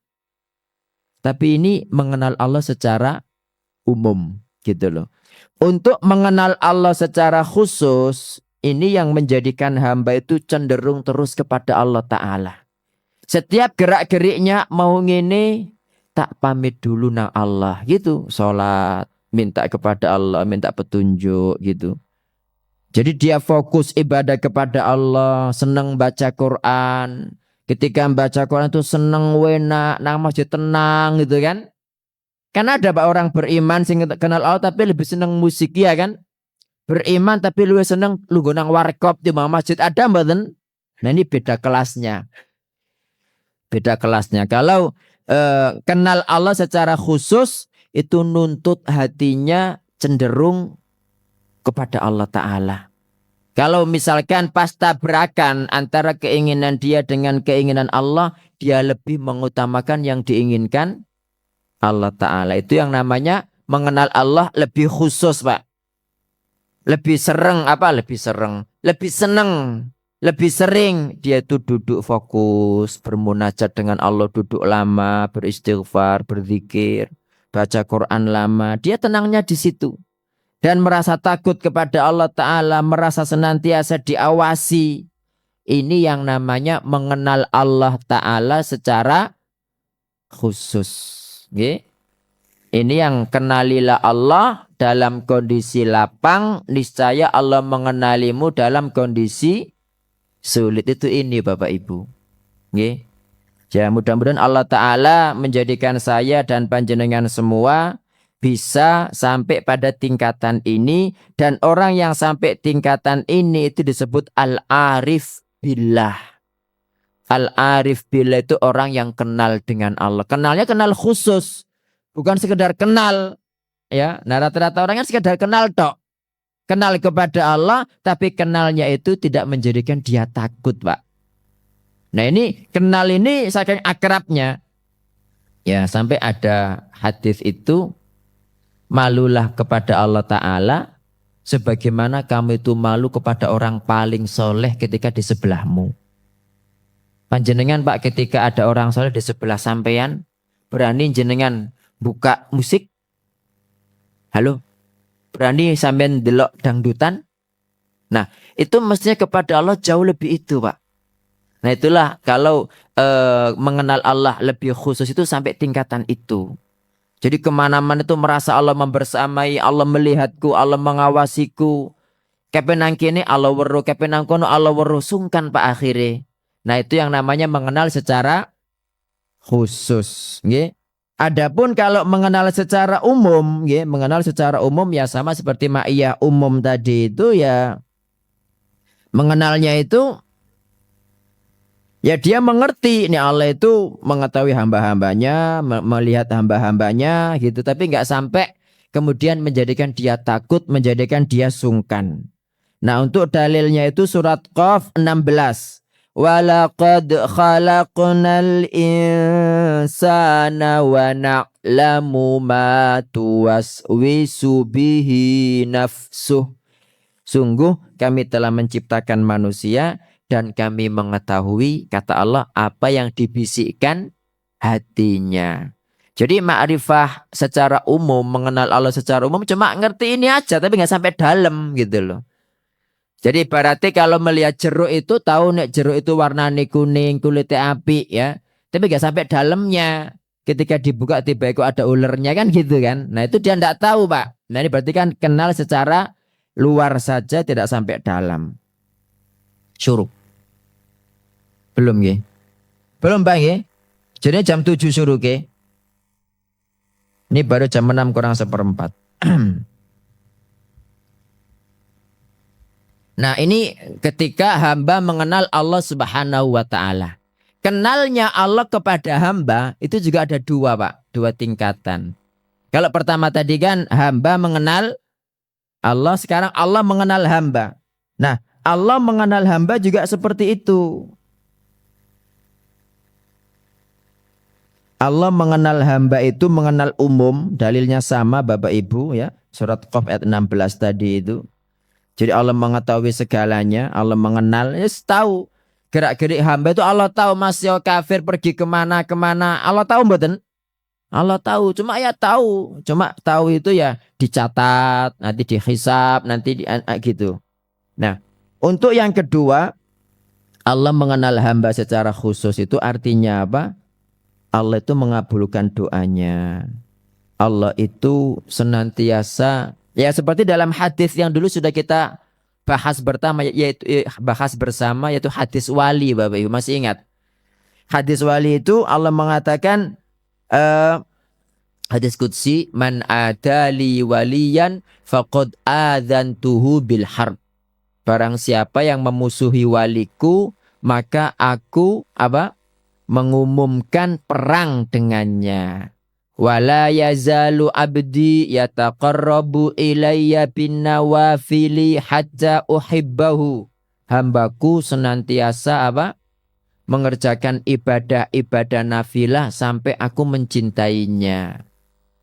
Tapi ini mengenal Allah secara umum gitu loh. Untuk mengenal Allah secara khusus, ini yang menjadikan hamba itu cenderung terus kepada Allah Ta'ala. Setiap gerak-geriknya mau ngene, tak pamit dulu nang Allah gitu. Sholat, minta kepada Allah, minta petunjuk gitu. Jadi dia fokus ibadah kepada Allah, senang baca Quran. Ketika membaca Quran itu senang, enak, nang masjid tenang gitu kan. Karena ada orang beriman sing kenal Allah tapi lebih senang musik ya kan. Beriman tapi lebih senang lu nang warkop di masjid, ada mboten? Nah ini beda kelasnya. Beda kelasnya. Kalau kenal Allah secara khusus itu nuntut hatinya cenderung kepada Allah Ta'ala. Kalau misalkan pas tabrakan antara keinginan dia dengan keinginan Allah, dia lebih mengutamakan yang diinginkan Allah Ta'ala. Itu yang namanya mengenal Allah lebih khusus Pak. Lebih sereng apa? Lebih sereng. Lebih seneng. Lebih sering dia itu duduk fokus, bermunajat dengan Allah, duduk lama, beristighfar, berzikir, baca Quran lama. Dia tenangnya di situ. Dan merasa takut kepada Allah Ta'ala, merasa senantiasa diawasi. Ini yang namanya mengenal Allah Ta'ala secara khusus. Okay? Ini yang kenalilah Allah dalam kondisi lapang, niscaya Allah mengenalimu dalam kondisi sulit. Itu ini Bapak Ibu. Okay? Ya mudah-mudahan Allah Ta'ala menjadikan saya dan panjenengan semua bisa sampai pada tingkatan ini. Dan orang yang sampai tingkatan ini itu disebut Al-Arif Billah. Al-Arif Billah itu orang yang kenal dengan Allah. Kenalnya kenal khusus. Bukan sekedar kenal. Ya, nah rata-rata orang yang sekedar kenal tok. Kenal kepada Allah, tapi kenalnya itu tidak menjadikan dia takut Pak. Nah ini kenal ini saking akrabnya. Ya sampai ada hadis itu, malulah kepada Allah Ta'ala sebagaimana kamu itu malu kepada orang paling soleh ketika di sebelahmu. Panjenengan Pak, ketika ada orang soleh di sebelah sampean, berani jenengan buka musik? Halo? Berani sampean delok dangdutan? Nah itu mestinya kepada Allah jauh lebih itu Pak. Nah itulah kalau mengenal Allah lebih khusus itu sampai tingkatan itu. Jadi kemana-mana itu merasa Allah membersamai, Allah melihatku, Allah mengawasiku. Kepenang kini Allah weruh, kepenang kono Allah weruh, sungkan Pak akhirnya. Nah itu yang namanya mengenal secara khusus. Nggih. Adapun kalau mengenal secara umum, nggih, mengenal secara umum ya sama seperti ma'iyah umum tadi itu ya. Mengenalnya itu ya dia mengerti ini Allah itu mengetahui hamba-hambanya, melihat hamba-hambanya gitu. Tapi nggak sampai kemudian menjadikan dia takut, menjadikan dia sungkan. Nah untuk dalilnya itu surat Qaf 16. Walaqad khalaqnal insana wa na'lamu ma tuwaswisu bihi nafsuh. Sungguh kami telah menciptakan manusia dan kami mengetahui, kata Allah, apa yang dibisikkan hatinya. Jadi ma'rifah secara umum, mengenal Allah secara umum cuma ngerti ini aja tapi nggak sampai dalam gitu loh. Jadi ibaratnya kalau melihat jeruk itu tahu nek jeruk itu warnanya kuning, kulitnya apik ya. Tapi gak sampai dalamnya. Ketika dibuka tiba-tiba ada ulernya kan gitu kan. Nah itu dia tidak tahu Pak. Nah ini berarti kan kenal secara luar saja tidak sampai dalam. Syuruk. Belum ya? Belum Bang ya? Jadi jam 7 syuruk ya? Ini baru jam 6 kurang seperempat. Nah ini ketika hamba mengenal Allah Subhanahu wa ta'ala. Kenalnya Allah kepada hamba itu juga ada dua Pak. Dua tingkatan. Kalau pertama tadi kan hamba mengenal Allah. Sekarang Allah mengenal hamba. Nah Allah mengenal hamba juga seperti itu. Allah mengenal hamba itu mengenal umum. Dalilnya sama Bapak Ibu ya. Surat Qaf ayat 16 tadi itu. Jadi Allah mengetahui segalanya. Allah mengenal. Ya tahu. Gerak-gerik hamba itu Allah tahu. Masih kafir pergi kemana-kemana. Allah tahu mboten? Allah tahu. Cuma ya tahu. Cuma tahu itu ya dicatat. Nanti dihisab. Nanti gitu. Nah. Untuk yang kedua. Allah mengenal hamba secara khusus itu artinya apa? Allah itu mengabulkan doanya. Allah itu senantiasa. Ya seperti dalam hadis yang dulu sudah kita bahas bersama yaitu hadis wali Bapak Ibu masih ingat? Hadis wali itu Allah mengatakan hadis qudsi man adali waliyan faqad adzantuhu bil harb. Barang siapa yang memusuhi waliku maka aku mengumumkan perang dengannya. Wala yazalu abdi yataqarrabu ilayya bin nawafili hatta uhibbahu. Hambaku senantiasa mengerjakan ibadah-ibadah nafilah sampai aku mencintainya.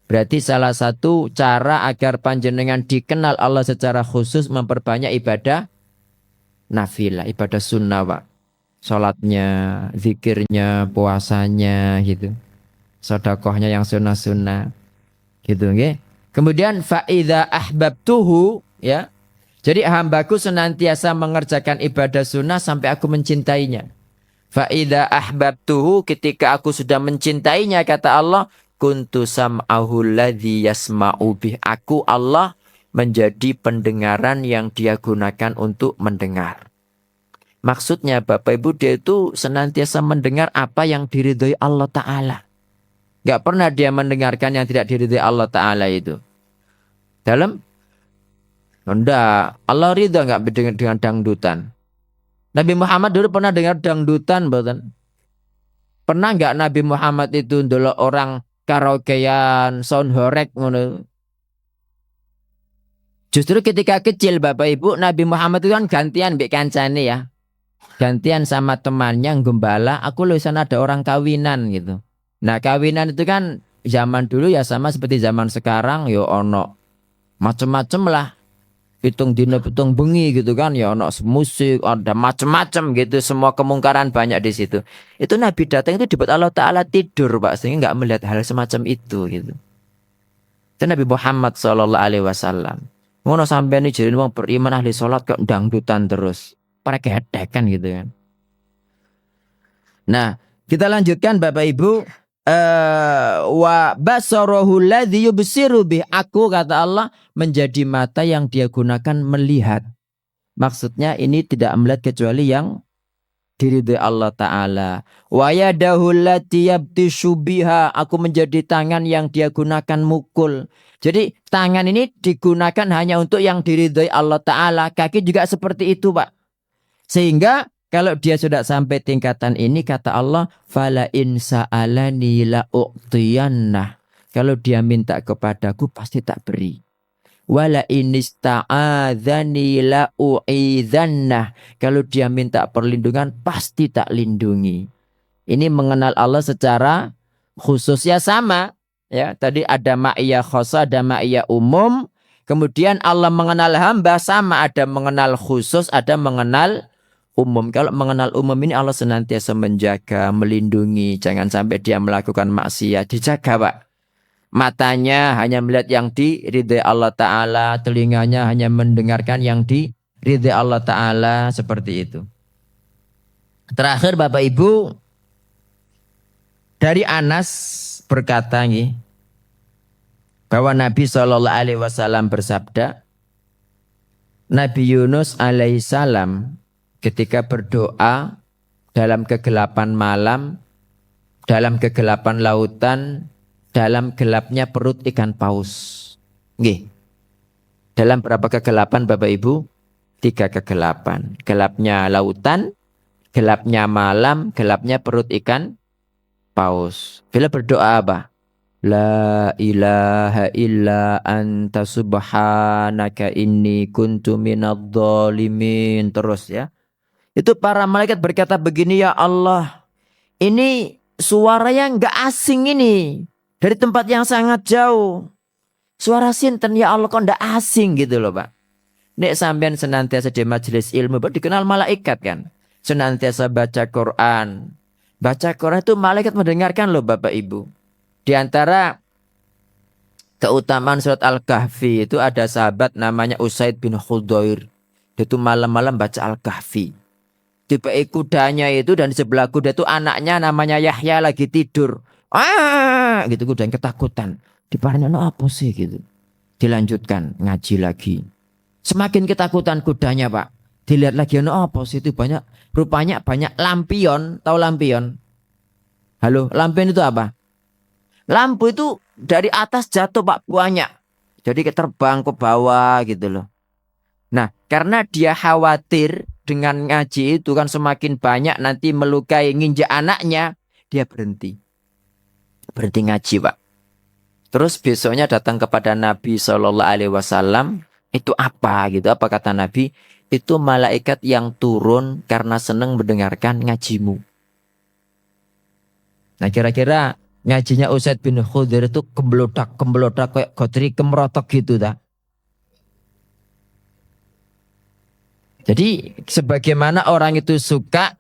Berarti salah satu cara agar panjenengan dikenal Allah secara khusus memperbanyak ibadah nafilah, ibadah sunnah Pak. Salatnya, zikirnya, puasanya gitu. Sedekahnya yang sunnah-sunnah gitu nggih. Kemudian fa idza ahbabtuhu ya. Jadi hambaku senantiasa mengerjakan ibadah sunnah sampai aku mencintainya. Fa idza ahbabtuhu ketika aku sudah mencintainya kata Allah kuntu sam'ahu alladzi yasma'u bih. Aku Allah menjadi pendengaran yang dia gunakan untuk mendengar. Maksudnya Bapak Ibu dia itu senantiasa mendengar apa yang diridhoi Allah Ta'ala. Gak pernah dia mendengarkan yang tidak diridhoi Allah Ta'ala itu. Dalam? Enggak. Allah ridha gak dengan dangdutan? Nabi Muhammad dulu pernah dengar dangdutan, betul? Pernah gak Nabi Muhammad itu dulu orang karaokean, sound horek, ngono? Justru ketika kecil Bapak Ibu, Nabi Muhammad itu kan gantian mbek kancane ya. Gantian sama temannya gembala, aku loh sana ada orang kawinan gitu. Nah kawinan itu kan zaman dulu ya sama seperti zaman sekarang ya ono macem-macem lah. Pitung dino pitung bengi gitu kan ya ono musik, ada macem-macem gitu. Semua kemungkaran banyak di situ. Itu Nabi datang itu dibuat Allah Ta'ala tidur Pak. Sehingga gak melihat hal semacam itu gitu. Itu Nabi Muhammad SAW. Ngono sampai ini jadi orang beriman ahli sholat kok dangdutan terus. Para kehedekan gitu kan. Nah kita lanjutkan Bapak Ibu. Wa basarahu alladhi yubsiru bih. Aku kata Allah menjadi mata yang dia gunakan melihat. Maksudnya ini tidak melihat kecuali yang diridhoi Allah Ta'ala. Wa yadahu allati yabtishu biha. Aku menjadi tangan yang dia gunakan mukul. Jadi tangan ini digunakan hanya untuk yang diridhoi Allah Ta'ala. Kaki juga seperti itu Pak. Sehingga kalau dia sudah sampai tingkatan ini kata Allah fala in sa'alani la u'tiyannah. Kalau dia minta kepadaku pasti tak beri. Wala in ista'adzani la u'idzannah. Kalau dia minta perlindungan pasti tak lindungi. Ini mengenal Allah secara khusus ya sama ya. Tadi ada ma'iyah khosa, ada ma'iyah umum. Kemudian Allah mengenal hamba sama, ada mengenal khusus, ada mengenal umum. Kalau mengenal umum ini Allah senantiasa menjaga, melindungi. Jangan sampai dia melakukan maksiat. Dijaga Pak. Matanya hanya melihat yang diridhai Allah Ta'ala. Telinganya hanya mendengarkan yang ridha Allah Ta'ala seperti itu. Terakhir Bapak Ibu, dari Anas berkata nih, bahwa Nabi SAW bersabda, Nabi Yunus alaihissalam ketika berdoa dalam kegelapan malam, dalam kegelapan lautan, dalam gelapnya perut ikan paus. Nggih. Dalam berapa kegelapan Bapak Ibu? 3 kegelapan. Gelapnya lautan, gelapnya malam, gelapnya perut ikan paus. Bila berdoa apa? La ilaha illa anta subhanaka inni kuntu minadh dhalimin. Terus ya. Itu para malaikat berkata begini, ya Allah, ini suara yang gak asing ini. Dari tempat yang sangat jauh. Suara sinten ya Allah kok gak asing gitu loh Pak. Nek sampean senantiasa di majelis ilmu, dikenal malaikat kan. Senantiasa baca Quran. Baca Quran itu malaikat mendengarkan loh Bapak Ibu. Di antara keutamaan surat Al-Kahfi itu ada sahabat namanya Usaid bin Khudair. Dia itu malam-malam baca Al-Kahfi. Tiba kudanya itu dan di sebelah kuda itu anaknya namanya Yahya lagi tidur. Gitu kuda yang ketakutan. Diparanya apa sih gitu. Dilanjutkan ngaji lagi. Semakin ketakutan kudanya Pak. Dilihat lagi apa sih itu banyak. Rupanya banyak lampion. Tahu lampion? Halo, lampion itu apa? Lampu itu dari atas jatuh Pak banyak. Jadi terbang ke bawah gitu loh. Nah karena dia khawatir dengan ngaji itu kan semakin banyak nanti melukai nginjak anaknya. Dia berhenti. Berhenti ngaji Pak. Terus besoknya datang kepada Nabi SAW. Itu apa gitu? Apa kata Nabi? Itu malaikat yang turun karena senang mendengarkan ngajimu. Nah kira-kira ngajinya Usaid bin Khudair itu kembelodak kayak gotri kemerotok gitu dah. Jadi sebagaimana orang itu suka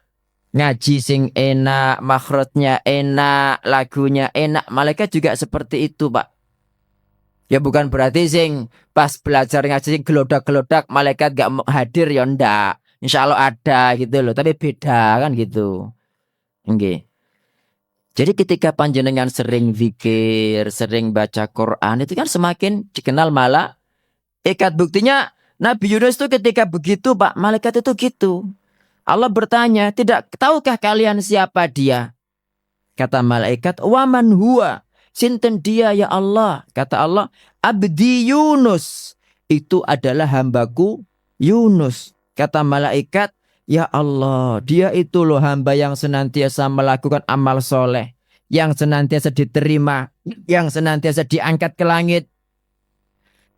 ngaji sing enak, makhrajnya enak, lagunya enak, malaikat juga seperti itu Pak. Ya bukan berarti sing pas belajar ngaji sing gelodak-gelodak malaikat gak hadir ya ndak. Insya Allah ada gitu loh, tapi beda kan gitu. Nggih. Jadi ketika panjenengan sering zikir, sering baca Quran itu kan semakin dikenal malaikat. Buktinya Nabi Yunus itu ketika begitu Pak, malaikat itu gitu. Allah bertanya, tidak tahukah kalian siapa dia? Kata malaikat, waman huwa. Sinten dia ya Allah. Kata Allah, abdi Yunus. Itu adalah hambaku Yunus. Kata malaikat, ya Allah, dia itu loh hamba yang senantiasa melakukan amal soleh. Yang senantiasa diterima. Yang senantiasa diangkat ke langit.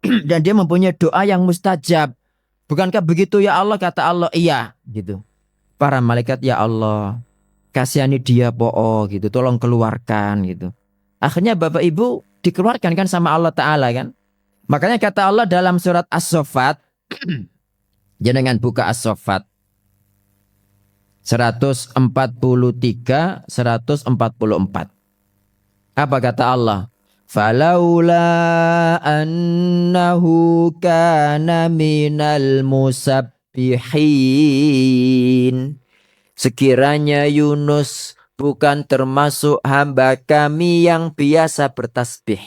Dan dia mempunyai doa yang mustajab. Bukankah begitu ya Allah? Kata Allah, iya. Gitu. Para malaikat, ya Allah, kasihani dia gitu. Tolong keluarkan gitu. Akhirnya Bapak Ibu dikeluarkan kan sama Allah Ta'ala kan. Makanya kata Allah dalam surat As-Saffat. Jangan buka As-Saffat 143, 144. Apa kata Allah? Falaula annahu kana minal musabbihin. Sekiranya Yunus bukan termasuk hamba kami yang biasa bertasbih.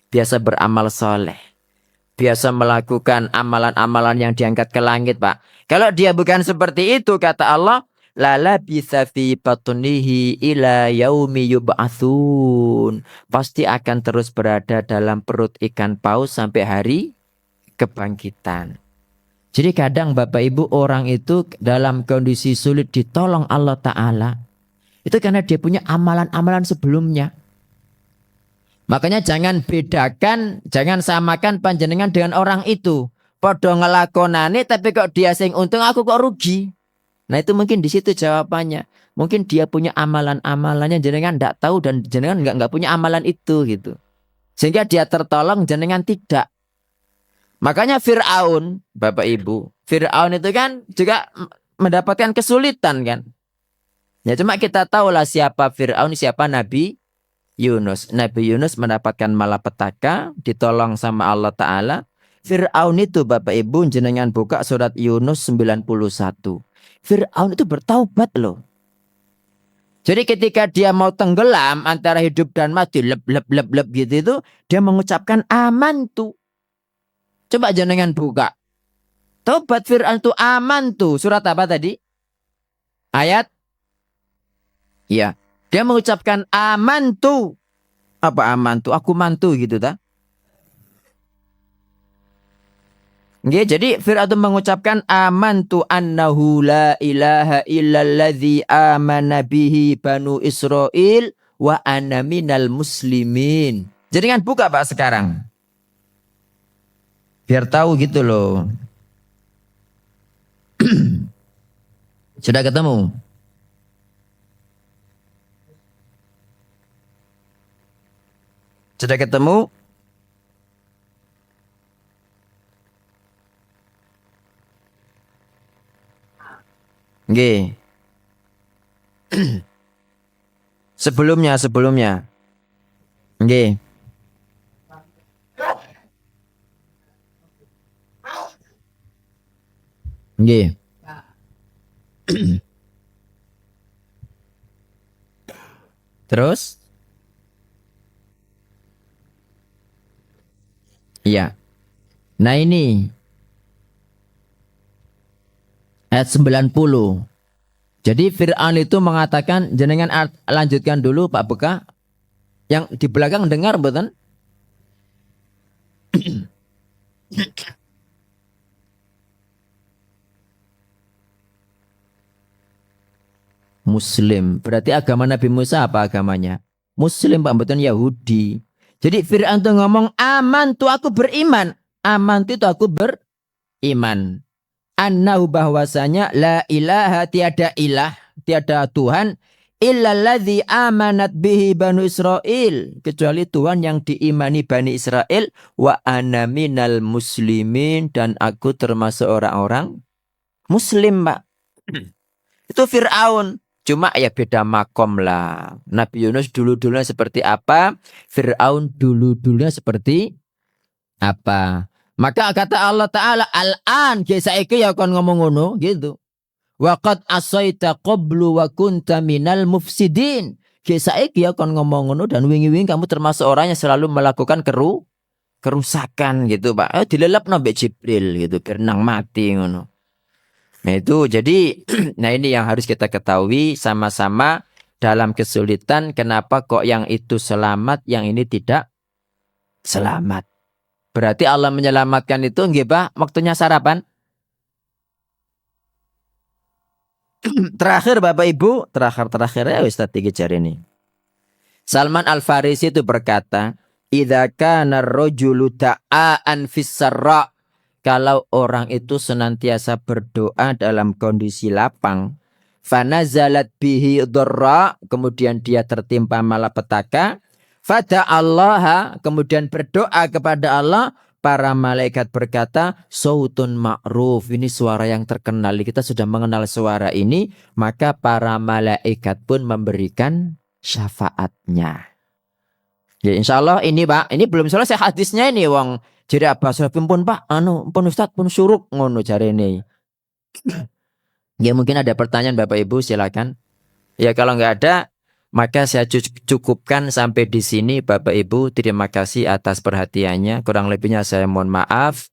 Biasa beramal soleh. Biasa melakukan amalan-amalan yang diangkat ke langit Pak. Kalau dia bukan seperti itu kata Allah. Lala bisa fi batunihi ila yaumi yub'atsun. Pasti akan terus berada dalam perut ikan paus sampai hari kebangkitan. Jadi kadang Bapak Ibu orang itu dalam kondisi sulit ditolong Allah Ta'ala. Itu karena dia punya amalan-amalan sebelumnya. Makanya jangan bedakan, jangan samakan panjenengan dengan orang itu. Podo ngelakonane tapi kok dia sing untung aku kok rugi. Nah itu mungkin di situ jawabannya. Mungkin dia punya amalan-amalannya jenengan tidak tahu dan jenengan nggak punya amalan itu gitu. Sehingga dia tertolong jenengan tidak. Makanya Fir'aun, Bapak Ibu, Fir'aun itu kan juga mendapatkan kesulitan kan. Ya cuma kita tahulah siapa Fir'aun, siapa Nabi Yunus. Nabi Yunus mendapatkan malapetaka, ditolong sama Allah Ta'ala. Fir'aun itu Bapak Ibu jenengan buka surat Yunus 91. Fir'aun itu bertaubat loh. Jadi ketika dia mau tenggelam antara hidup dan mati, lep gitu itu, dia mengucapkan amantu. Coba jenengan buka. Taubat Fir'aun itu amantu. Surat apa tadi? Ayat? Ya. Dia mengucapkan amantu. Apa amantu? Aku mantu gitu tak? Oke, jadi Fir'aun mengucapkan amantu annahu la ilaha illalladzi amana bihi banu Israil wa ana minal muslimin. Jadi kan buka Pak sekarang. Biar tahu gitu loh. Sudah ketemu? Sudah ketemu? Nggih. Sebelumnya. Nggih. Nggih. Terus? Iya. Nah ini ayat 90. Jadi Fir'aun itu mengatakan, jenengan lanjutkan dulu Pak Beka. Yang di belakang dengar betul? Muslim. Berarti agama Nabi Musa apa agamanya? Muslim Pak, betul Yahudi. Jadi Fir'aun itu ngomong, aman tuh aku beriman. Aman itu aku beriman. Annahu bahwasanya la ilaha tiada ilah, tiada Tuhan illalladzi amanat bihi banu Israil, kecuali Tuhan yang diimani Bani Israel, wa ana minal muslimin, dan aku termasuk orang-orang muslim, Pak. Itu Fir'aun. Cuma ya beda makom lah. Nabi Yunus dulu-dulunya seperti apa, Fir'aun dulu-dulunya seperti apa. Maka kata Allah Ta'ala, al-an saiki ya kon ngomong ngono gitu. Wa qad asaita qablu wa kunta minal mufsidin. Saiki ya kon ngomong ngono dan wingi-wingi kamu termasuk orang yang selalu melakukan kerusakan gitu, Pak. Dilelapno mbek Jibril gitu, berenang mati ngono. Nah itu jadi nah ini yang harus kita ketahui sama-sama dalam kesulitan, kenapa kok yang itu selamat, yang ini tidak selamat. Berarti Allah menyelamatkan itu nggih, Pak, waktunya sarapan. Terakhir Bapak Ibu, terakhir ya Ustaz tiga jari ini. Salman Al-Farisi itu berkata, "Idza kana ar-rajulu ta'an fis sarra", kalau orang itu senantiasa berdoa dalam kondisi lapang, fanazalat bihi dharra, kemudian dia tertimpa malapetaka, fada Allah, kemudian berdoa kepada Allah, para malaikat berkata, sautun ma'ruf, ini suara yang terkenal, kita sudah mengenal suara ini, maka para malaikat pun memberikan syafaatnya. Ya insya Allah ini Pak, ini belum selesai hadisnya ini wong. Jadi apa pun Pak, pun Ustaz pun suruk ngono jare ini. Ya mungkin ada pertanyaan Bapak Ibu, silakan. Ya kalau nggak ada, maka saya cukupkan sampai di sini Bapak Ibu. Terima kasih atas perhatiannya. Kurang lebihnya saya mohon maaf.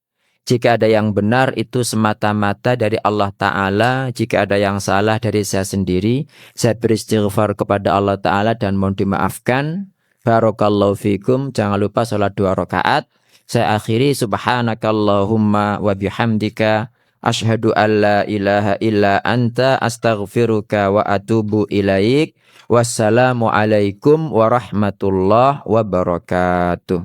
Jika ada yang benar itu semata-mata dari Allah Ta'ala. Jika ada yang salah dari saya sendiri, saya beristighfar kepada Allah Ta'ala dan mohon dimaafkan. Barakallahu fikum. Jangan lupa sholat 2 rakaat. Saya akhiri, subhanakallahumma wa bihamdika asyhadu an la ilaha illa anta astaghfiruka wa atubu ilaik. Wassalamualaikum warahmatullahi wabarakatuh.